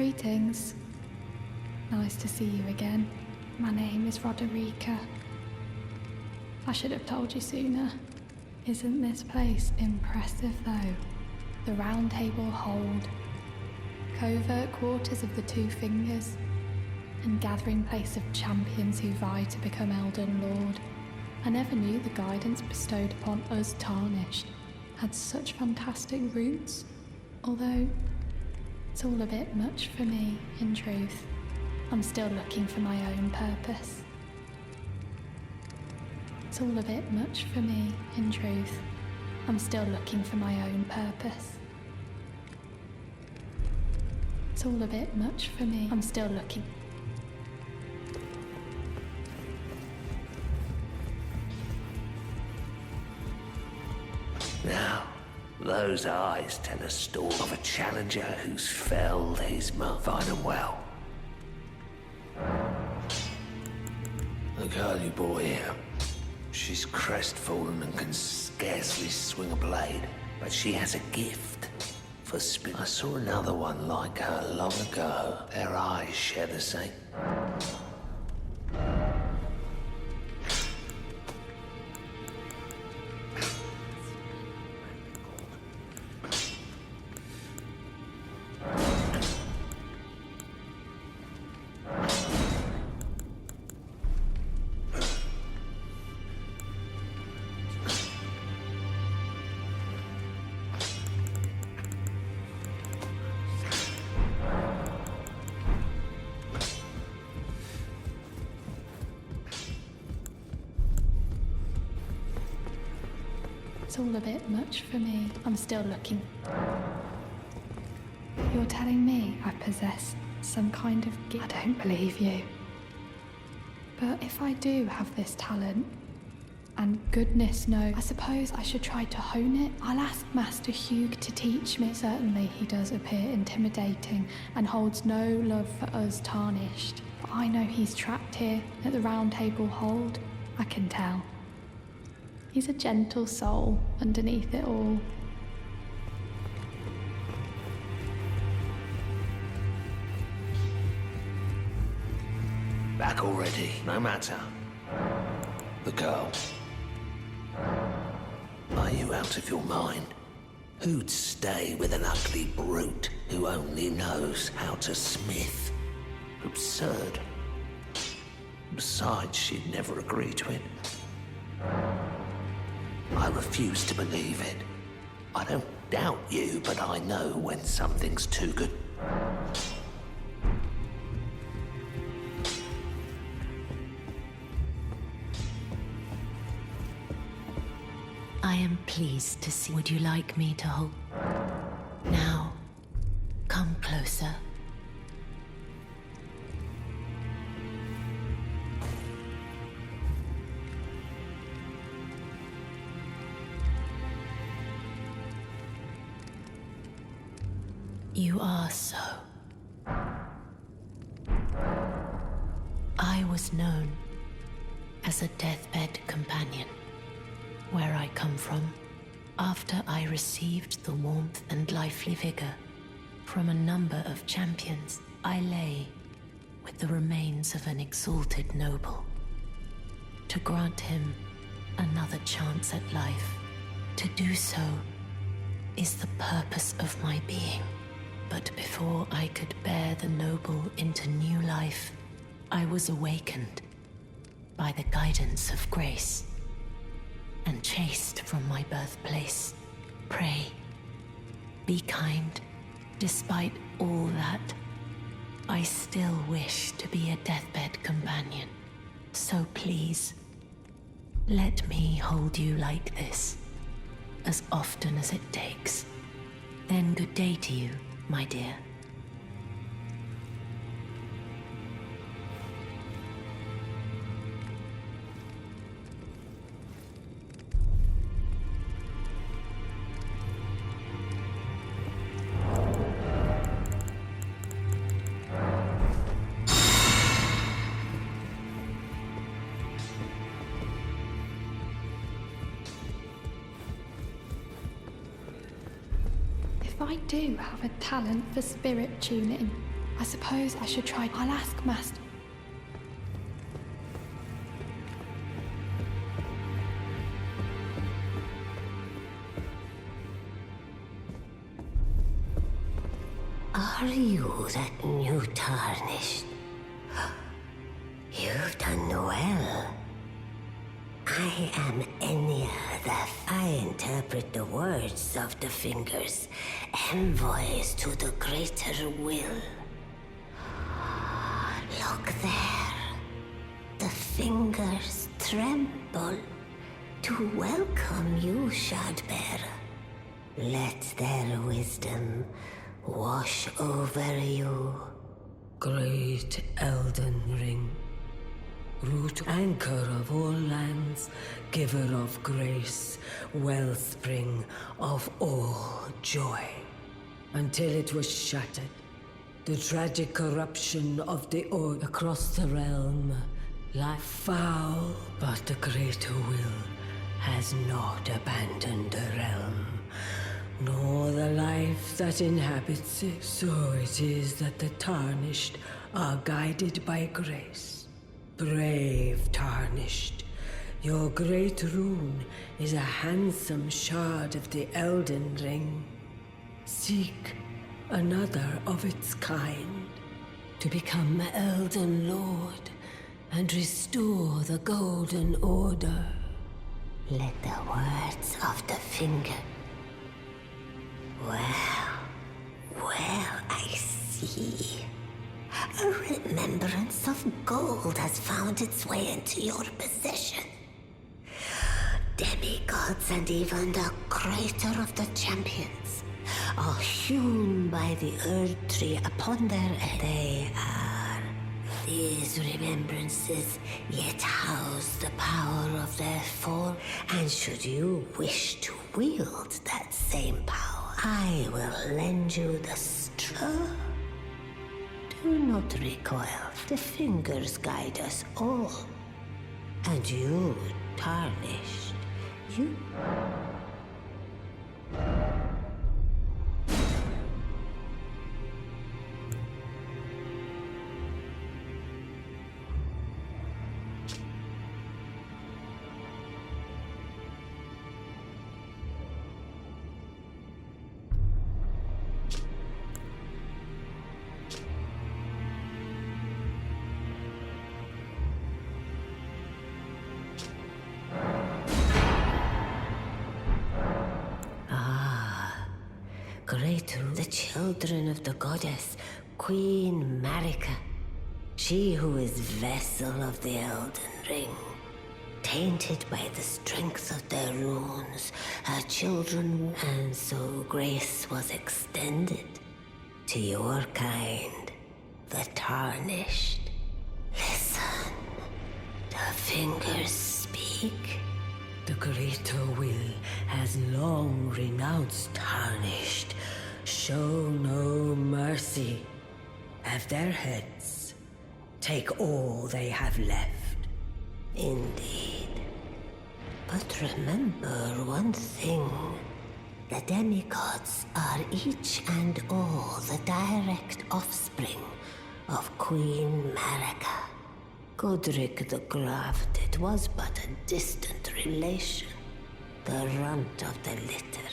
Greetings. Nice to see you again. My name is Roderica. I should have told you sooner. Isn't this place impressive though? The Roundtable hold, covert quarters of the Two Fingers, and gathering place of champions who vie to become Elden Lord. I never knew the guidance bestowed upon us tarnished had such fantastic roots, although it's all a bit much for me, in truth. I'm still looking for my own purpose. It's all a bit much for me, in truth. I'm still looking for my own purpose. It's all a bit much for me. I'm still looking. Now, those eyes tell a story of a challenger who's felled his mark. Find them well. The girl you brought here, she's crestfallen and can scarcely swing a blade, but she has a gift for spin. I saw another one like her long ago. Their eyes share the same. It's all a bit much for me. I'm still looking. You're telling me I possess some kind of gift? I don't believe you. But if I do have this talent, and goodness knows, I suppose I should try to hone it. I'll ask Master Fuge to teach me. Certainly he does appear intimidating and holds no love for us tarnished. But I know he's trapped here at the Roundtable hold. I can tell. He's a gentle soul underneath it all. Back already, no matter. The girl. Are you out of your mind? Who'd stay with an ugly brute who only knows how to smith? Absurd. Besides, she'd never agree to it. I refuse to believe it. I don't doubt you, but I know when something's too good. I am pleased to see. Would you like me to hold? Now, come closer. You are so. I was known as a deathbed companion. Where I come from, after I received the warmth and lively vigor from a number of champions, I lay with the remains of an exalted noble. To grant him another chance at life, to do so is the purpose of my being. But before I could bear the noble into new life, I was awakened by the guidance of grace and chased from my birthplace. Pray, be kind. Despite all that, I still wish to be a deathbed companion. So please, let me hold you like this, as often as it takes. Then good day to you, my dear. If I do have a talent for spirit tuning, I suppose I should try. I'll ask Master. Are you that new tarnished? You've done well. I am Enya, I interpret the words of the fingers, envoys to the greater will. Look there. The fingers tremble to welcome you, Shardbearer. Let their wisdom wash over you. Great Elden Ring, root anchor of all lands, giver of grace, wellspring of all joy. Until it was shattered, the tragic corruption of the Order across the realm, like foul, but the greater will has not abandoned the realm, nor the life that inhabits it. So it is that the tarnished are guided by grace. Brave tarnished, your great rune is a handsome shard of the Elden Ring. Seek another of its kind to become Elden Lord and restore the Golden Order. Let the words of the finger. Well, I see. A remembrance of gold has found its way into your possession. Demigods and even the creator of the champions are hewn by the earth tree upon their head. They are. These remembrances yet house the power of their form, and should you wish to wield that same power, I will lend you the strength. Do not recoil. The fingers guide us all. And you, tarnished, you... Great, the children of the goddess, Queen Marika, she who is vessel of the Elden Ring. Tainted by the strength of their runes, her children, and so grace was extended to your kind, the tarnished. Listen, the fingers speak. The greater will has long renounced tarnished. Show no mercy. Have their heads. Take all they have left. Indeed. But remember one thing. The demigods are each and all the direct offspring of Queen Marika. Godric the Grafted was but a distant relation, the runt of the litter.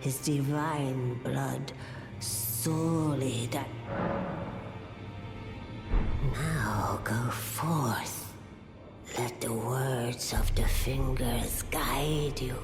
His divine blood solely that. Now go forth. Let the words of the fingers guide you.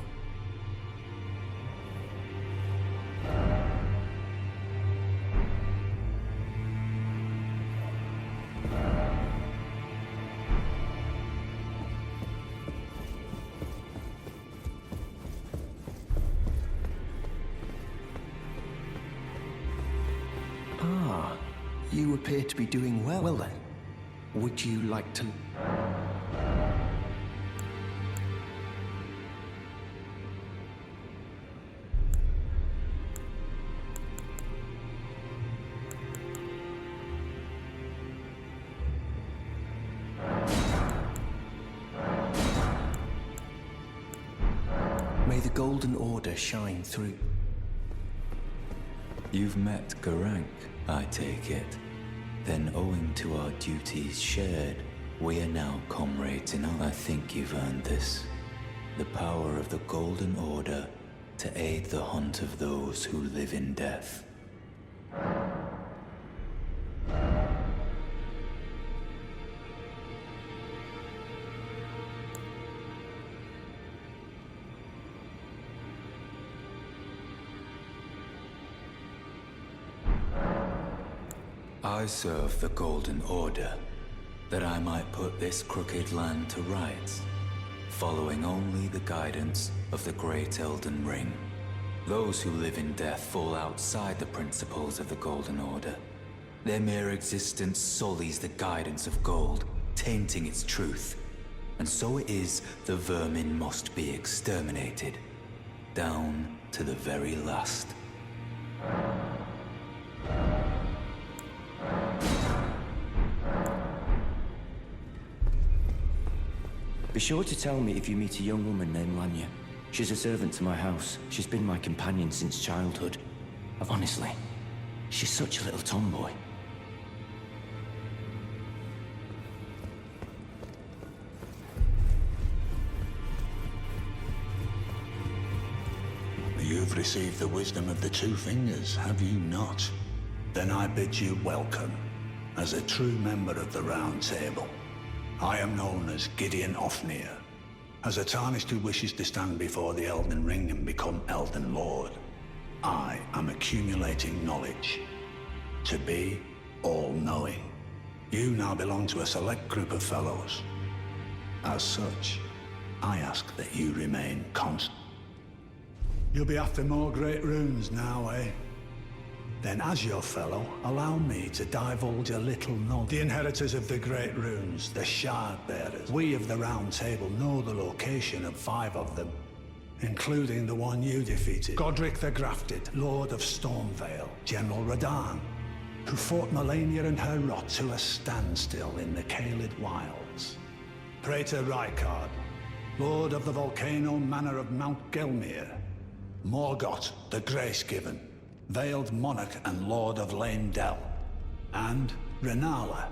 You appear to be doing well. Well then, would you like to... May the Golden Order shine through. You've met Garank, I take it. Then, owing to our duties shared, we are now comrades in all. I think you've earned this. The power of the Golden Order to aid the hunt of those who live in death. I serve the Golden Order, that I might put this crooked land to rights, following only the guidance of the great Elden Ring. Those who live in death fall outside the principles of the Golden Order. Their mere existence sullies the guidance of gold, tainting its truth. And so it is the vermin must be exterminated, down to the very last. Be sure to tell me if you meet a young woman named Lanya. She's a servant to my house. She's been my companion since childhood. Honestly, she's such a little tomboy. You've received the wisdom of the Two Fingers, have you not? Then I bid you welcome, as a true member of the Round Table. I am known as Gideon Ofnir, as a tarnished who wishes to stand before the Elden Ring and become Elden Lord. I am accumulating knowledge, to be all-knowing. You now belong to a select group of fellows. As such, I ask that you remain constant. You'll be after more great runes now, eh? Then as your fellow, allow me to divulge a little knowledge. The inheritors of the great runes, the shard bearers. We of the Round Table know the location of 5 of them, including the one you defeated. Godric the Grafted, Lord of Stormvale. General Radahn, who fought Melania and her rot to a standstill in the Caelid Wilds. Praetor Rykard, Lord of the Volcano Manor of Mount Gelmir. Morgoth the Grace-Given, Veiled Monarch and Lord of Leyndell. And Renala,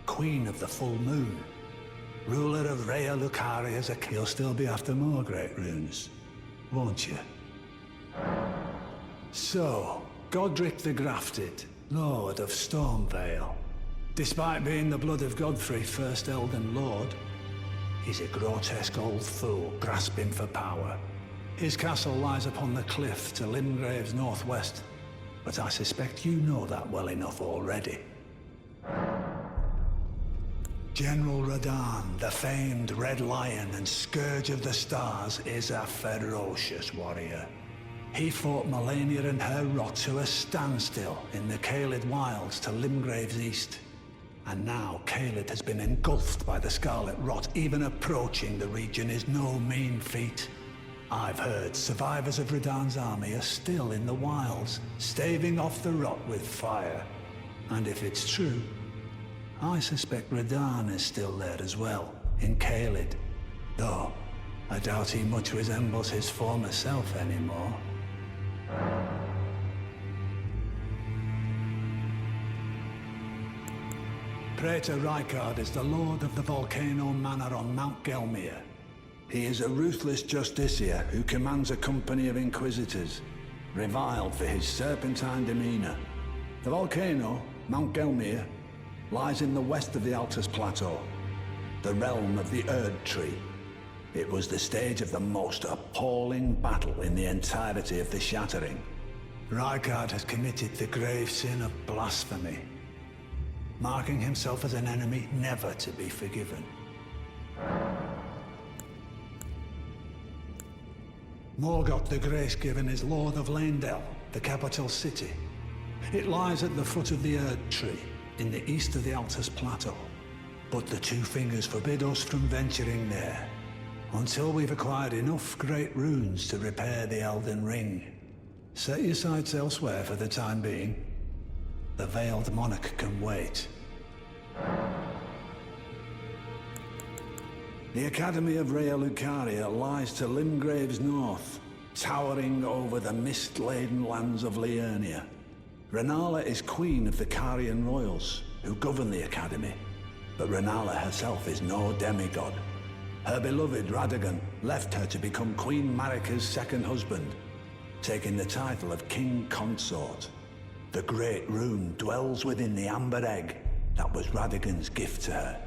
Queen of the Full Moon. Ruler of Rhea Lucaria's. You'll still be after more great runes, won't you? So, Godric the Grafted, Lord of Stormvale. Despite being the blood of Godfrey, first Elden Lord, he's a grotesque old fool grasping for power. His castle lies upon the cliff to Limgrave's northwest, but I suspect you know that well enough already. General Radahn, the famed Red Lion and Scourge of the Stars, is a ferocious warrior. He fought Melania and her rot to a standstill in the Caelid Wilds to Limgrave's east. And now Caelid has been engulfed by the Scarlet Rot. Even approaching the region is no mean feat. I've heard survivors of Radahn's army are still in the wilds, staving off the rot with fire. And if it's true, I suspect Radahn is still there as well, in Caelid. Though, I doubt he much resembles his former self anymore. Praetor Rykard is the Lord of the Volcano Manor on Mount Gelmir. He is a ruthless justiciar who commands a company of inquisitors, reviled for his serpentine demeanor. The volcano, Mount Gelmir, lies in the west of the Altus Plateau, the realm of the Erd Tree. It was the stage of the most appalling battle in the entirety of the Shattering. Rykard has committed the grave sin of blasphemy, marking himself as an enemy never to be forgiven. Morgoth the Grace-Given is Lord of Leyndell, the capital city. It lies at the foot of the Erd Tree, in the east of the Altus Plateau. But the Two Fingers forbid us from venturing there, until we've acquired enough great runes to repair the Elden Ring. Set your sights elsewhere for the time being. The Veiled Monarch can wait. The Academy of Rhea Lucaria lies to Limgrave's north, towering over the mist-laden lands of Liurnia. Renala is queen of the Carian royals, who govern the academy, but Renala herself is no demigod. Her beloved Radagon left her to become Queen Marika's second husband, taking the title of King Consort. The great rune dwells within the amber egg that was Radagon's gift to her.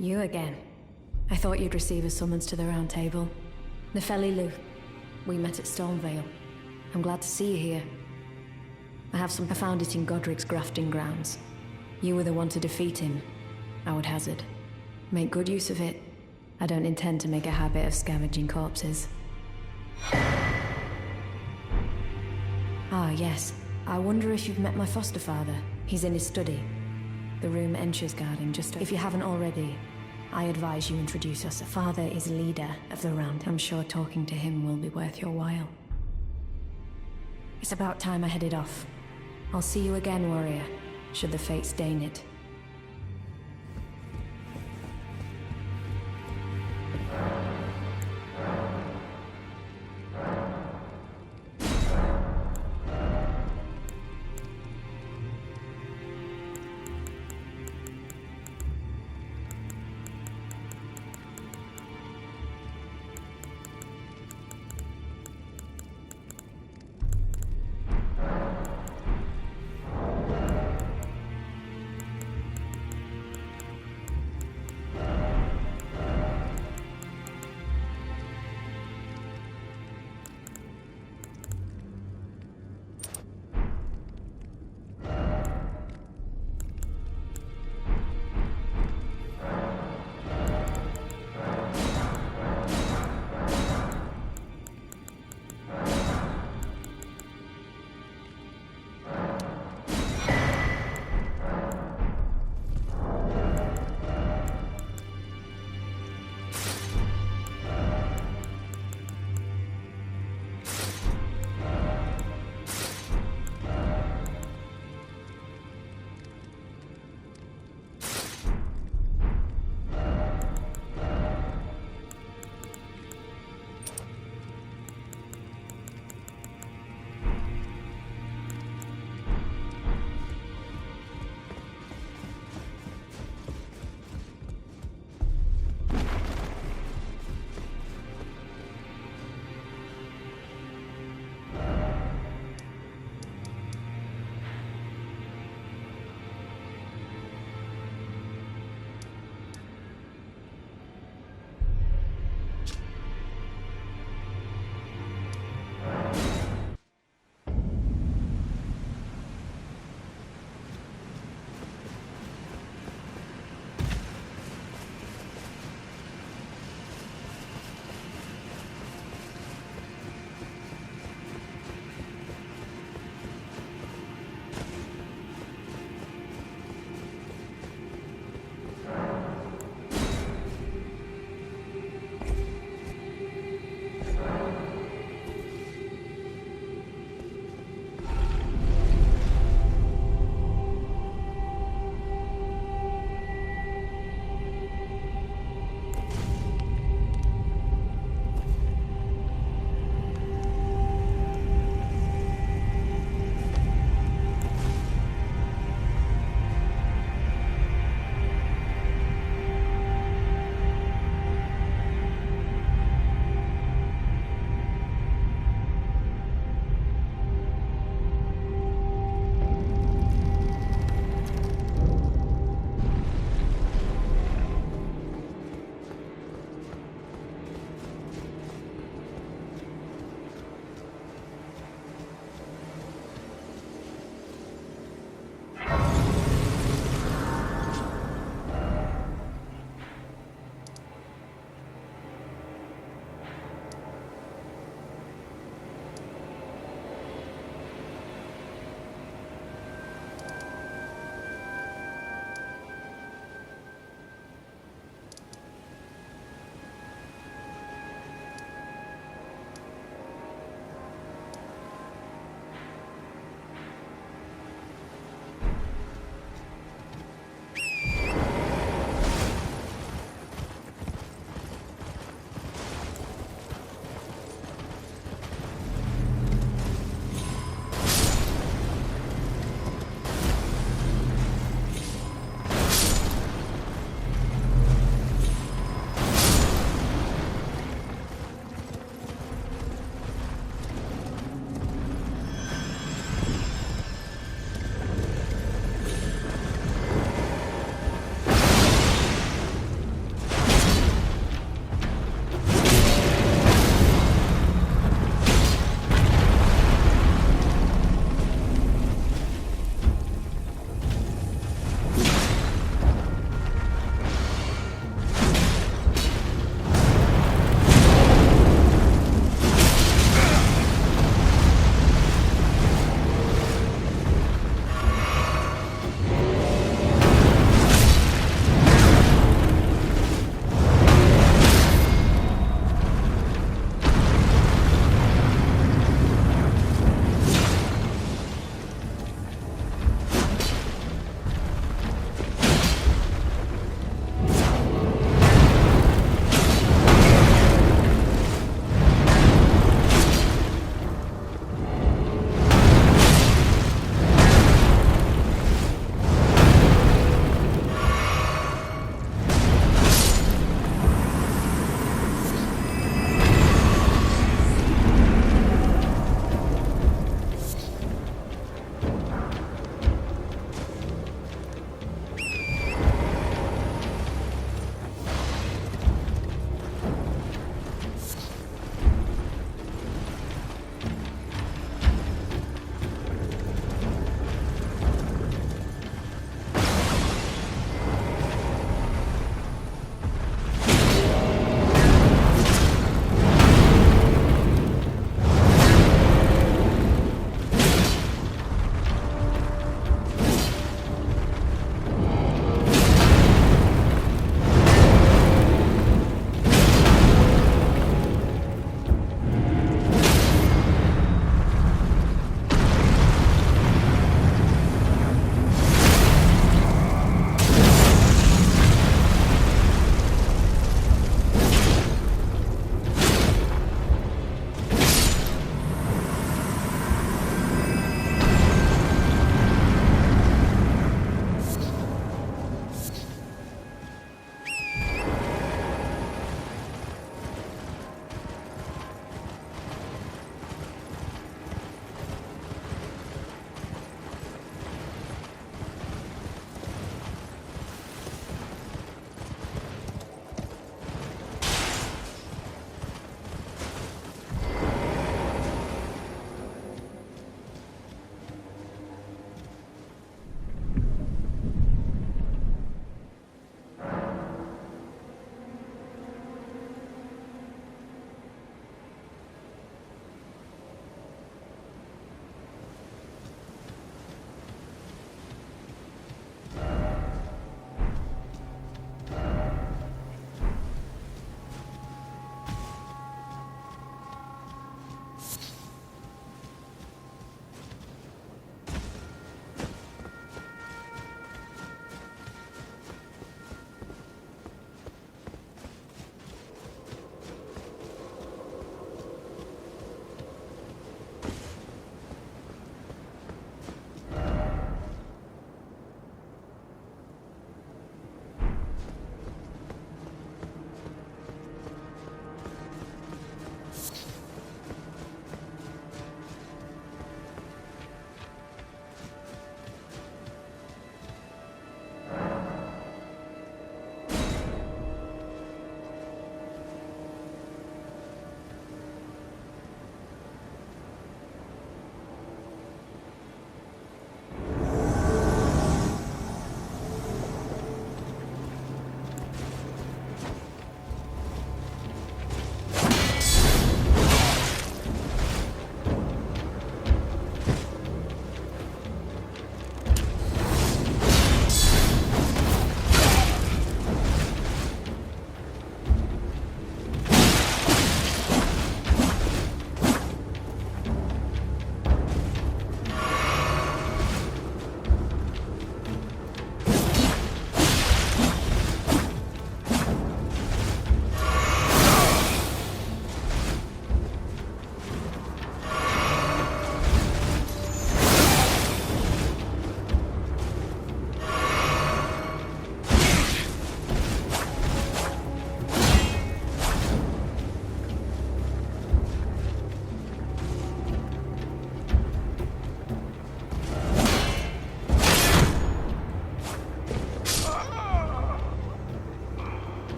You again. I thought you'd receive a summons to the Roundtable. Nefeli Lu. We met at Stormvale. I'm glad to see you here. I found it in Godric's grafting grounds. You were the one to defeat him, I would hazard. Make good use of it. I don't intend to make a habit of scavenging corpses. Ah, yes. I wonder if you've met my foster father. He's in his study. The room Ensha's guarding, if you haven't already, I advise you introduce us. Father is leader of the Round. I'm sure talking to him will be worth your while. It's about time I headed off. I'll see you again, warrior, should the fates deign it.